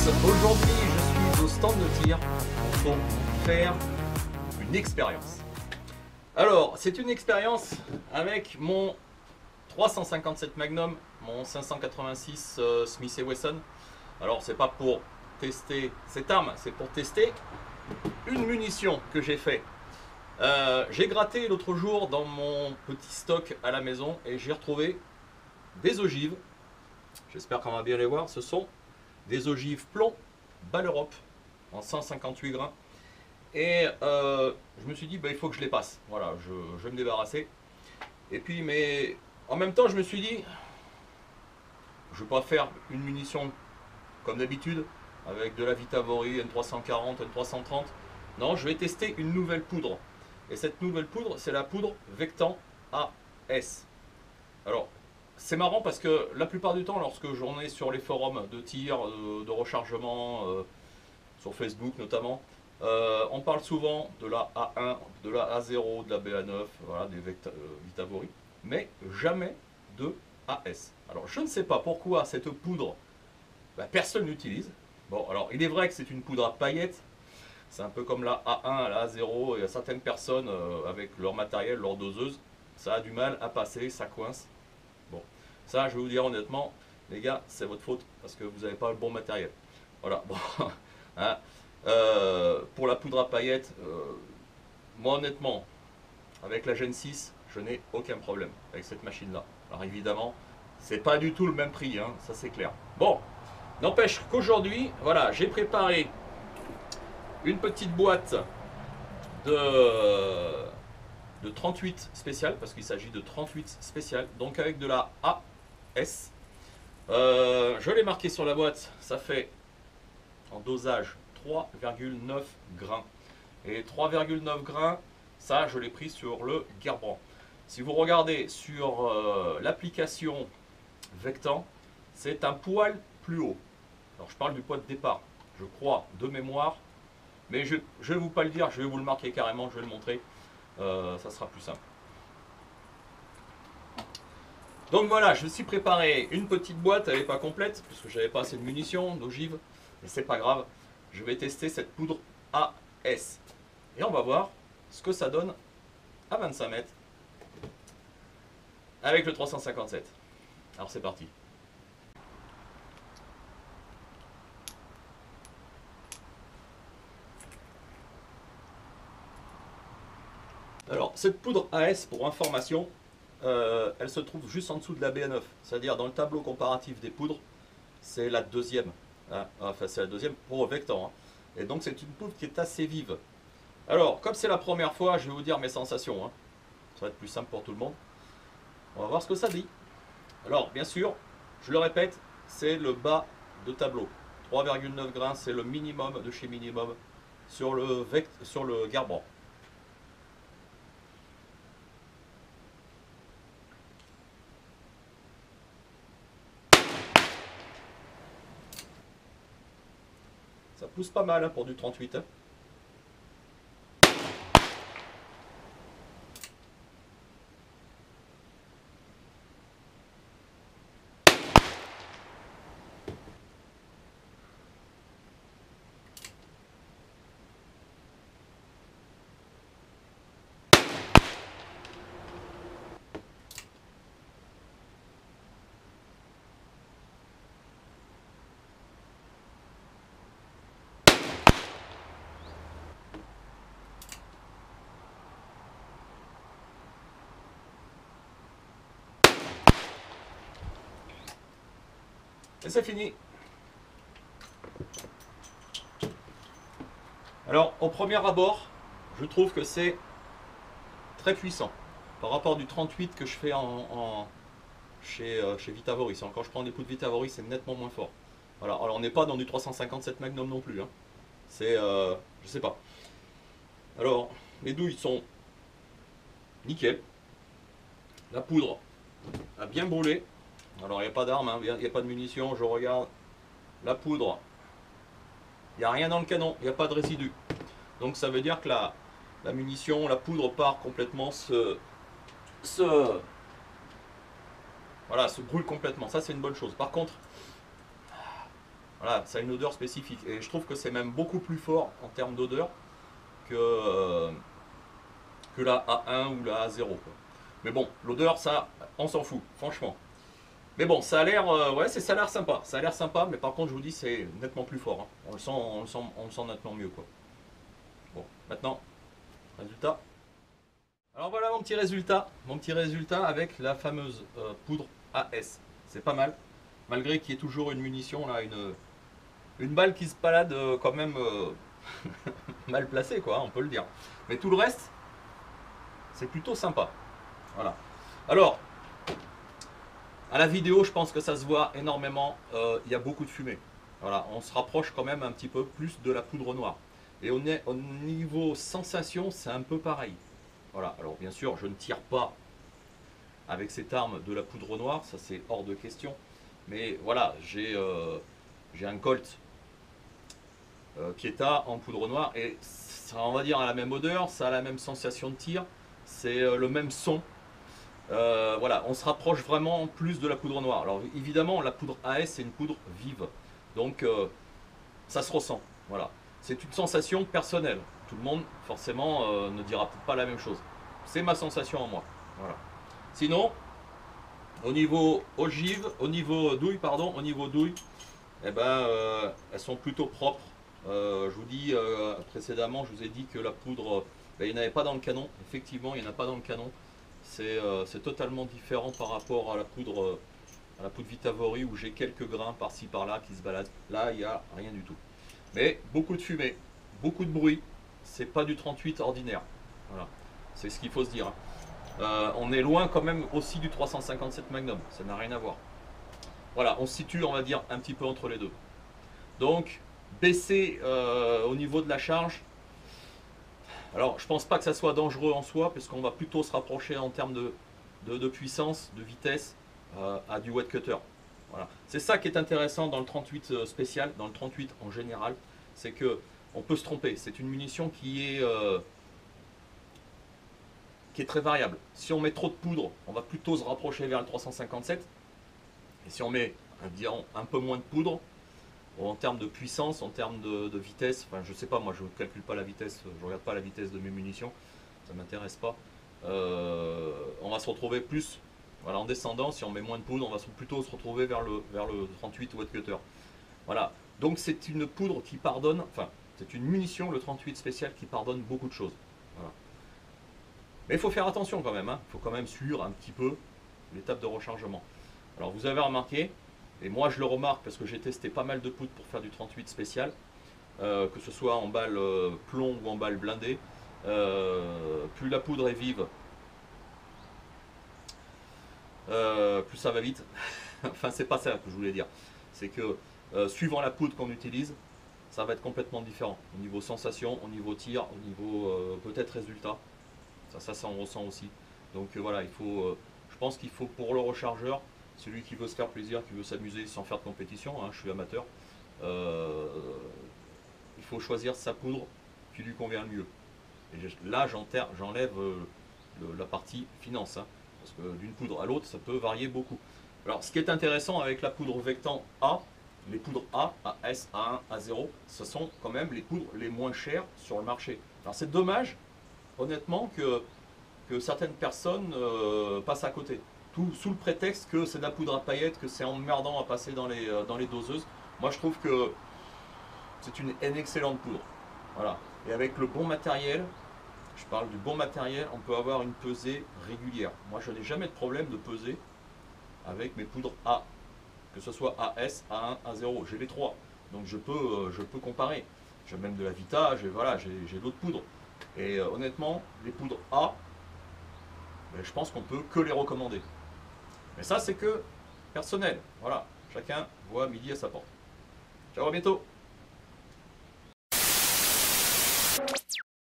tous, aujourd'hui je suis au stand de tir pour faire une expérience. Alors c'est une expérience avec mon 357 Magnum, mon 586 Smith & Wesson. Alors c'est pas pour tester cette arme, c'est pour tester une munition que j'ai fait. J'ai gratté l'autre jour dans mon petit stock à la maison et j'ai retrouvé des ogives. J'espère qu'on va bien les voir. Ce sont des ogives plomb Ball Europe en 158 grains. Et je me suis dit, bah, il faut que je les passe. Voilà, je vais me débarrasser. Et puis, mais en même temps, je me suis dit, je ne vais pas faire une munition comme d'habitude avec de la Vitavori N340, N330. Non, je vais tester une nouvelle poudre. Et cette nouvelle poudre, c'est la poudre Vectan AS. Alors, c'est marrant parce que la plupart du temps, lorsque j'en ai sur les forums de tir, de rechargement, sur Facebook notamment, on parle souvent de la A1, de la A0, de la BA9, voilà, des Vitavori, mais jamais de AS. Alors, je ne sais pas pourquoi cette poudre, bah, personne n'utilise. Bon, alors, il est vrai que c'est une poudre à paillettes. C'est un peu comme la A1, la A0. Il y a certaines personnes avec leur matériel, leur doseuse, ça a du mal à passer, ça coince. Bon, ça, je vais vous dire honnêtement, les gars, c'est votre faute parce que vous n'avez pas le bon matériel. Voilà, bon. Hein. Pour la poudre à paillettes, moi honnêtement, avec la Gen 6, je n'ai aucun problème avec cette machine-là. Alors évidemment, c'est pas du tout le même prix, hein, ça c'est clair. Bon, n'empêche qu'aujourd'hui, voilà, j'ai préparé une petite boîte de 38 spécial, parce qu'il s'agit de 38 spécial, donc avec de la AS. Je l'ai marqué sur la boîte, ça fait en dosage 3,9 grains. Et 3,9 grains, ça je l'ai pris sur le Gerbrand. Si vous regardez sur l'application Vectan, c'est un poil plus haut. Alors je parle du poids de départ, je crois de mémoire, mais je ne vais vous pas le dire, je vais vous le marquer carrément, je vais le montrer, ça sera plus simple. Donc voilà, je me suis préparé une petite boîte, elle n'est pas complète, puisque je n'avais pas assez de munitions, d'ogives, mais c'est pas grave. Je vais tester cette poudre AS. Et on va voir ce que ça donne à 25 mètres avec le 357. Alors c'est parti. Alors cette poudre AS, pour information, elle se trouve juste en dessous de la BA9. C'est-à-dire dans le tableau comparatif des poudres, c'est la deuxième. Hein, enfin c'est la deuxième pour Vectan. Hein. Et donc c'est une poudre qui est assez vive. Alors, comme c'est la première fois, je vais vous dire mes sensations. Hein. Ça va être plus simple pour tout le monde. On va voir ce que ça dit. Alors, bien sûr, je le répète, c'est le bas de tableau. 3,9 grains, c'est le minimum de chez minimum sur le Gerbrand. Ça pousse pas mal hein, pour du 38. Hein. Et c'est fini. Alors, au premier abord, je trouve que c'est très puissant. Par rapport du 38 que je fais chez Vitavori. Quand je prends des coups de Vitavori, c'est nettement moins fort. Voilà. Alors, on n'est pas dans du 357 Magnum non plus. Hein. C'est, je sais pas. Alors, les douilles sont nickel. La poudre a bien brûlé. Alors il n'y a pas d'armes, hein, il n'y a pas de munitions, je regarde la poudre, il n'y a rien dans le canon, il n'y a pas de résidus. Donc ça veut dire que la munition, la poudre part complètement, voilà, se brûle complètement, ça c'est une bonne chose. Par contre, Voilà, ça a une odeur spécifique. Et je trouve que c'est même beaucoup plus fort en termes d'odeur que, la A1 ou la A0, quoi. Mais bon, l'odeur, ça, on s'en fout, franchement. Mais bon, ça a l'air, ouais, ça a l'air sympa. Ça a l'air sympa, mais par contre, je vous dis, c'est nettement plus fort, hein. On le sent nettement mieux, quoi. Bon, maintenant, résultat. Alors voilà mon petit résultat. Mon petit résultat avec la fameuse poudre AS. C'est pas mal. Malgré qu'il y ait toujours une munition, là, une balle qui se balade quand même mal placée, quoi, on peut le dire. Mais tout le reste, c'est plutôt sympa. Voilà. Alors, à la vidéo, je pense que ça se voit énormément. Il y a beaucoup de fumée. Voilà, on se rapproche quand même un petit peu plus de la poudre noire. Et au niveau sensation, c'est un peu pareil. Voilà, alors bien sûr, je ne tire pas avec cette arme de la poudre noire, ça c'est hors de question. Mais voilà, j'ai un Colt Pieta en poudre noire et ça, on va dire, a la même odeur, ça a la même sensation de tir, c'est le même son. Voilà, on se rapproche vraiment plus de la poudre noire. Alors évidemment, la poudre AS c'est une poudre vive, donc ça se ressent. Voilà, c'est une sensation personnelle. Tout le monde forcément ne dira pas la même chose. C'est ma sensation en moi. Voilà. Sinon, au niveau ogive, au niveau douille, pardon, au niveau douille, eh ben, elles sont plutôt propres. Je vous dis précédemment, je vous ai dit que la poudre, ben, il n'y en avait pas dans le canon. Effectivement, il n'y en a pas dans le canon. C'est totalement différent par rapport à la poudre Vitavori où j'ai quelques grains par-ci par-là qui se baladent. Là, il n'y a rien du tout. Mais beaucoup de fumée, beaucoup de bruit. C'est pas du 38 ordinaire. Voilà, c'est ce qu'il faut se dire. On est loin quand même aussi du 357 Magnum. Ça n'a rien à voir. Voilà, on se situe, on va dire, un petit peu entre les deux. Donc, baisser au niveau de la charge. Alors, je pense pas que ça soit dangereux en soi, puisqu'on va plutôt se rapprocher en termes de puissance, de vitesse, à du wet cutter. Voilà. C'est ça qui est intéressant dans le 38 spécial, dans le 38 en général, c'est que on peut se tromper. C'est une munition qui est très variable. Si on met trop de poudre, on va plutôt se rapprocher vers le 357. Et si on met, disons, un peu moins de poudre, en termes de puissance, en termes de vitesse, enfin je sais pas, moi je ne calcule pas la vitesse, je regarde pas la vitesse de mes munitions, ça m'intéresse pas. On va se retrouver plus, voilà, en descendant, si on met moins de poudre, on va plutôt se retrouver vers le 38 wet cutter. Voilà, donc c'est une poudre qui pardonne, enfin c'est une munition, le 38 spécial, qui pardonne beaucoup de choses. Voilà. Mais il faut faire attention quand même, hein. Il faut quand même suivre un petit peu l'étape de rechargement. Alors vous avez remarqué, et moi je le remarque parce que j'ai testé pas mal de poudre pour faire du 38 spécial, que ce soit en balle plomb ou en balle blindée, plus la poudre est vive, plus ça va vite. Enfin c'est pas ça que je voulais dire, c'est que suivant la poudre qu'on utilise, ça va être complètement différent, au niveau sensation, au niveau tir, au niveau peut-être résultat, ça on ressent aussi. Donc voilà, il faut, je pense qu'il faut pour le rechargeur, celui qui veut se faire plaisir, qui veut s'amuser sans faire de compétition, hein, je suis amateur, il faut choisir sa poudre qui lui convient le mieux. Et là j'enlève la partie finance, hein, parce que d'une poudre à l'autre ça peut varier beaucoup. Alors ce qui est intéressant avec la poudre Vectan A, les poudres A, AS, A1, A0, ce sont quand même les poudres les moins chères sur le marché. Alors c'est dommage, honnêtement, que certaines personnes passent à côté. Tout sous le prétexte que c'est de la poudre à paillettes, que c'est emmerdant à passer dans les doseuses. Moi je trouve que c'est une excellente poudre. Voilà. Et avec le bon matériel, je parle du bon matériel, on peut avoir une pesée régulière. Moi je n'ai jamais de problème de peser avec mes poudres A. Que ce soit AS, A1, A0, j'ai les trois. Donc je peux comparer. J'ai même de la Vita, j'ai d'autres poudres. Et honnêtement, les poudres A, ben, je pense qu'on peut que les recommander. Mais ça, c'est que personnel. Voilà, chacun voit midi à sa porte. Ciao, à bientôt.